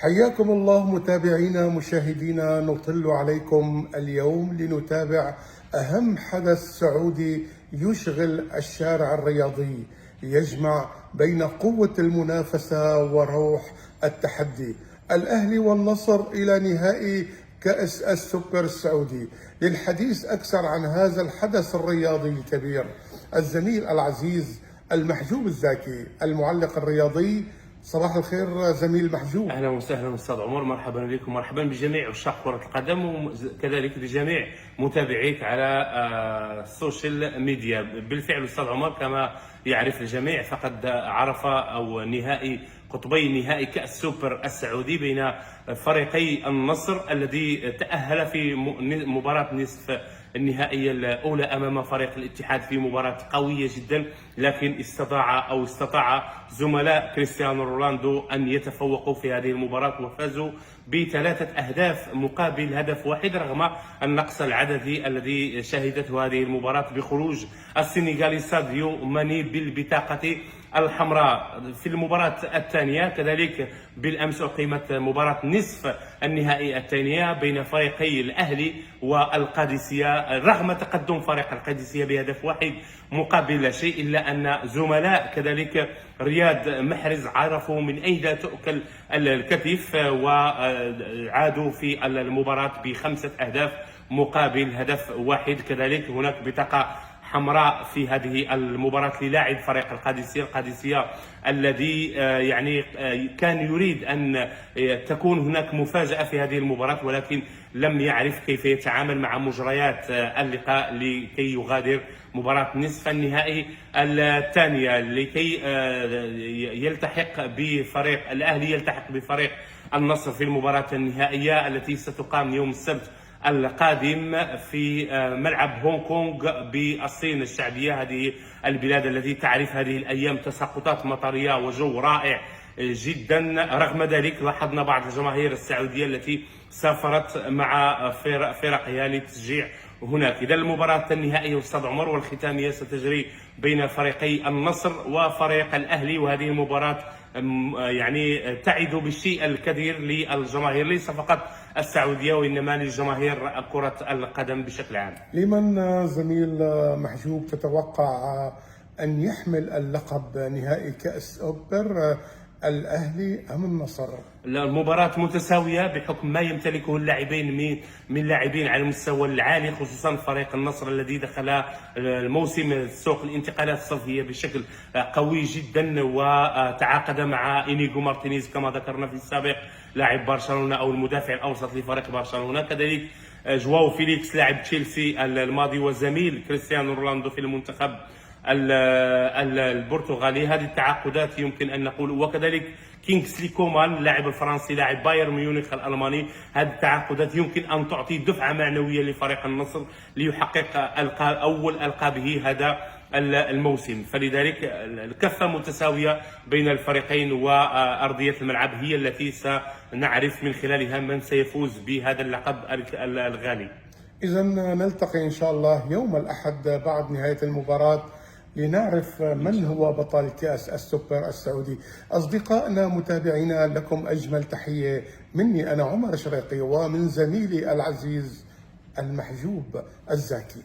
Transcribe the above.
حياكم الله متابعينا مشاهدينا، نطل عليكم اليوم لنتابع أهم حدث سعودي يشغل الشارع الرياضي، يجمع بين قوة المنافسة وروح التحدي. الأهلي والنصر إلى نهائي كأس السوبر السعودي. للحديث أكثر عن هذا الحدث الرياضي الكبير الزميل العزيز المحجوب الزاكي المعلق الرياضي. صباح الخير زميل محجوب. اهلا وسهلا استاذ عمر، مرحبا بكم، مرحبا بجميع عشاق كره القدم وكذلك بجميع متابعيك على السوشيال ميديا. بالفعل استاذ عمر كما يعرف الجميع فقد عرف او قطبي نهائي كأس سوبر السعودي بين فريقي النصر الذي تأهل في مباراة نصف النهائية الأولى أمام فريق الاتحاد في مباراة قوية جدا، لكن استطاع زملاء كريستيانو رونالدو أن يتفوقوا في هذه المباراة وفازوا ب3 أهداف مقابل هدف واحد، رغم النقص العددي الذي شهدته هذه المباراة بخروج السنغالي ساديو ماني بالبطاقة الحمراء. في المباراة الثانية كذلك بالأمس أقيمت مباراة نصف النهائي الثانية بين فريقي الأهلي والقادسية، رغم تقدم فريق القادسية بهدف واحد مقابل لا شيء، إلا أن زملاء كذلك رياض محرز عرفوا من أين تؤكل الكتف وعادوا في المباراة ب5 أهداف مقابل هدف واحد. كذلك هناك بطاقة حمراء في هذه المباراة للاعب فريق القادسية الذي كان يريد أن تكون هناك مفاجأة في هذه المباراة، ولكن لم يعرف كيف يتعامل مع مجريات اللقاء لكي يغادر مباراة نصف النهائي الثانية لكي يلتحق بفريق الأهلي يلتحق بفريق النصر في المباراة النهائية التي ستقام يوم السبت القادم في ملعب هونغ كونغ بالصين الشعبية، هذه البلاد التي تعرف هذه الأيام تساقطات مطرية وجو رائع جدا. رغم ذلك لاحظنا بعض الجماهير السعودية التي سافرت مع فرقها للتشجيع هناك. إذا المباراة النهائية أستاذ عمر والختامية ستجري بين فريقي النصر وفريق الأهلي، وهذه المباراة تعد بالشيء الكثير للجماهير، ليس فقط السعودية وإنما لجماهير كرة القدم بشكل عام. لمن زميل محجوب تتوقع أن يحمل اللقب نهائي كأس سوبر، الأهلي أم النصر؟ المباراة متساوية بحكم ما يمتلكه اللاعبين من لاعبين على المستوى العالي، خصوصا فريق النصر الذي دخل الموسم سوق الانتقالات الصيفية بشكل قوي جدا وتعاقد مع إنيغو مارتينيز كما ذكرنا في السابق لاعب برشلونة أو المدافع الأوسط لفريق برشلونة. كذلك جواو فيليكس لاعب تشيلسي الماضي وزميل كريستيانو رونالدو في المنتخب البرتغالي. هذه التعاقدات يمكن أن نقول، وكذلك كينغسلي كومان اللاعب الفرنسي لاعب بايرن ميونخ الألماني. هذه التعاقدات يمكن أن تعطي دفعة معنوية لفريق النصر ليحقق أول ألقابه هذا الموسم. فلذلك الكفة متساوية بين الفريقين، وأرضية الملعب هي التي سنعرف من خلالها من سيفوز بهذا اللقب الغالي. إذا نلتقي إن شاء الله يوم الأحد بعد نهاية المباراة لنعرف من هو بطل كأس السوبر السعودي. أصدقائنا متابعينا، لكم أجمل تحية مني أنا عمر شريقي ومن زميلي العزيز المحجوب الزاكي.